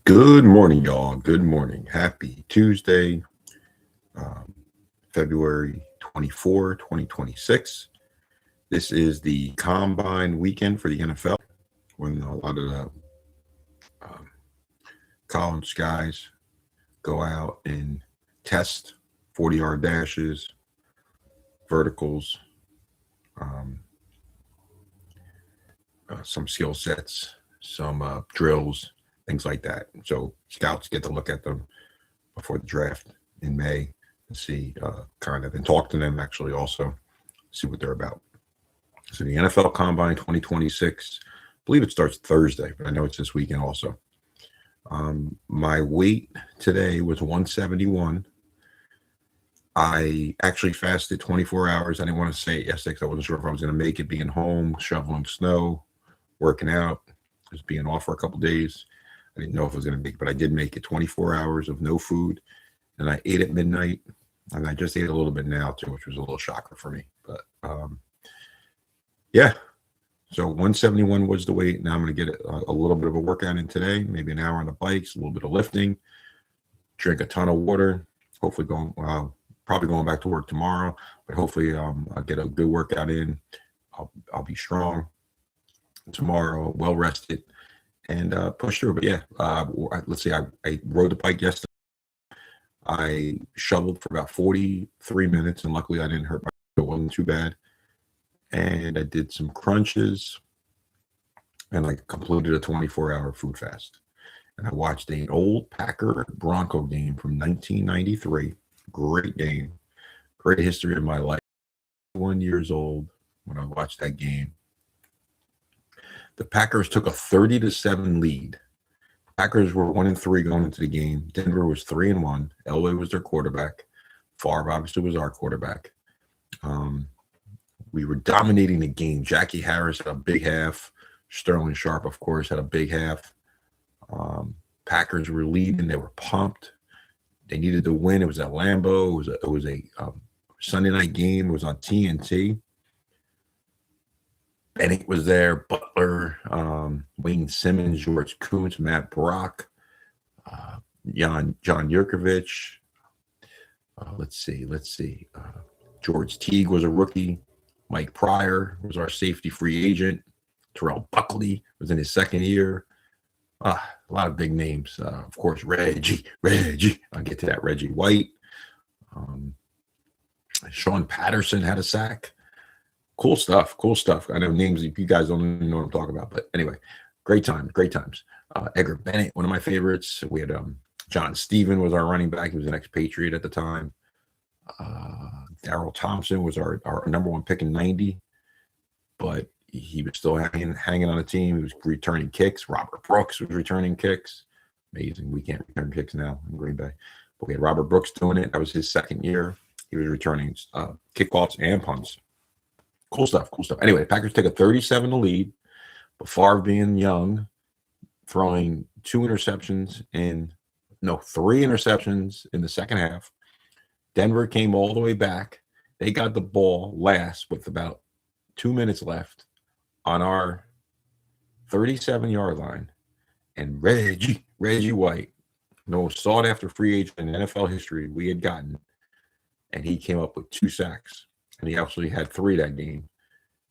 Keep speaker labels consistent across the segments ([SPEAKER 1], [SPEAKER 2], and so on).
[SPEAKER 1] Good morning, y'all. Good morning. Happy Tuesday, um, February 24, 2026. This is the combine weekend for the NFL when a lot of the um, college guys go out and test 40-yard dashes, verticals, um, some skill sets, some drills, things like that. So scouts get to look at them before the draft in May and see kind of and talk to them actually also see what they're about. So the NFL Combine 2026, I believe it starts Thursday, but I know it's this weekend also. My weight today was 171. I actually fasted 24 hours. I didn't want to say it yesterday because I wasn't sure if I was going to make it, being home, shoveling snow, working out, just being off for a couple days. I didn't know if I was going to make it, but I did make it 24 hours of no food. And I ate at midnight. And I just ate a little bit now too, which was a little shocker for me. But yeah, so 171 was the weight. Now I'm going to get a little bit of a workout in today, maybe an hour on the bikes, a little bit of lifting, drink a ton of water, hopefully probably going back to work tomorrow, but hopefully I'll get a good workout in. I'll be strong tomorrow, well rested, and push through. But yeah, let's see, I rode the bike yesterday. I shoveled for about 43 minutes, and luckily I didn't hurt my foot. It wasn't too bad. And I did some crunches, and I completed a 24-hour food fast. And I watched an old Packer Bronco game from 1993. Great game, great history of my life. 1 years old when I watched that game. The Packers took a 30-7 lead. Packers were 1-3 going into the game. Denver was 3-1. Elway was their quarterback. Favre obviously was our quarterback. We were dominating the game. Jackie Harris had a big half. Sterling Sharp, of course, had a big half. Packers were leading. They were pumped. They needed to win. It was at Lambeau. It was a Sunday night game. It was on TNT. Bennett was there. Butler, Wayne Simmons, George Kuntz, Matt Brock, John Yurkovich. Let's see. George Teague was a rookie. Mike Pryor was our safety free agent. Terrell Buckley was in his second year. A lot of big names. Of course, Reggie. I'll get to that. Reggie White. Sean Patterson had a sack. Cool stuff. I know names you guys don't even know what I'm talking about. But anyway, great times. Edgar Bennett, one of my favorites. We had John Steven was our running back. He was an expatriate at the time. Darrell Thompson was our number one pick in 90. But he was still hanging on the team. He was returning kicks. Robert Brooks was returning kicks. Amazing. We can't return kicks now in Green Bay. But we had Robert Brooks doing it. That was his second year. He was returning kickoffs and punts. Cool stuff. Anyway, the Packers take a 37 to lead. But Favre being young, throwing three interceptions in the second half. Denver came all the way back. They got the ball last with about 2 minutes left on our 37-yard line, and Reggie White, most sought after free agent in NFL history we had gotten, and he came up with 2 sacks, and he actually had 3 that game.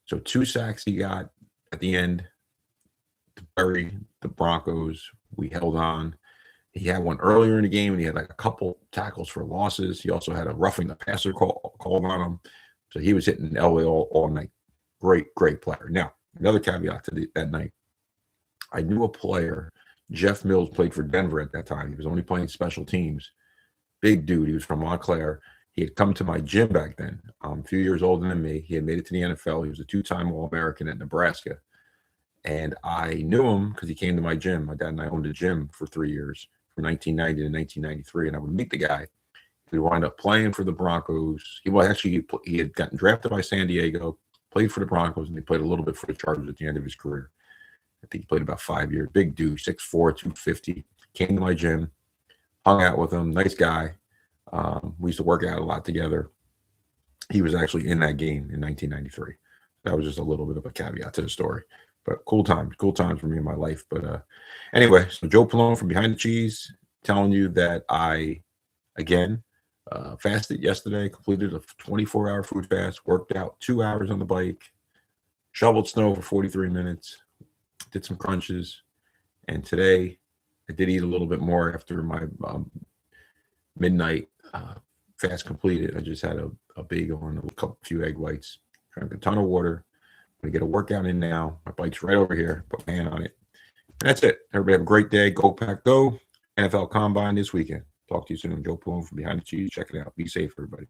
[SPEAKER 1] So 2 sacks he got at the end to bury the Broncos. We held on. He had one earlier in the game, and he had like a couple tackles for losses. He also had a roughing the passer called on him. So he was hitting Elway all night. Great player. Now, another caveat to that night. I knew a player, Jeff Mills, played for Denver at that time. He was only playing special teams. Big dude. He was from Montclair. He had come to my gym back then, a few years older than me. He had made it to the NFL. He was a 2-time All-American at Nebraska. And I knew him because he came to my gym. My dad and I owned a gym for 3 years, from 1990 to 1993. And I would meet the guy. He wound up playing for the Broncos. He had gotten drafted by San Diego, played for the Broncos, and he played a little bit for the Chargers at the end of his career. I think he played about 5 years. Big dude, 6'4", 250. Came to my gym, hung out with him. Nice guy. We used to work out a lot together. He was actually in that game in 1993. That was just a little bit of a caveat to the story. But cool times for me in my life. But anyway, so Joe Palone from Behind the Cheese telling you that I, again, fasted yesterday, completed a 24-hour food fast, worked out 2 hours on the bike, shoveled snow for 43 minutes, did some crunches, and today I did eat a little bit more after my midnight fast completed. I just had a bagel and a few egg whites, drank a ton of water. I'm going to get a workout in now. My bike's right over here, put my hand on it. And that's it. Everybody have a great day. Go Pack Go. NFL Combine this weekend. Talk to you soon. Joe Palone from Behind the Cheese. Check it out. Be safe, everybody.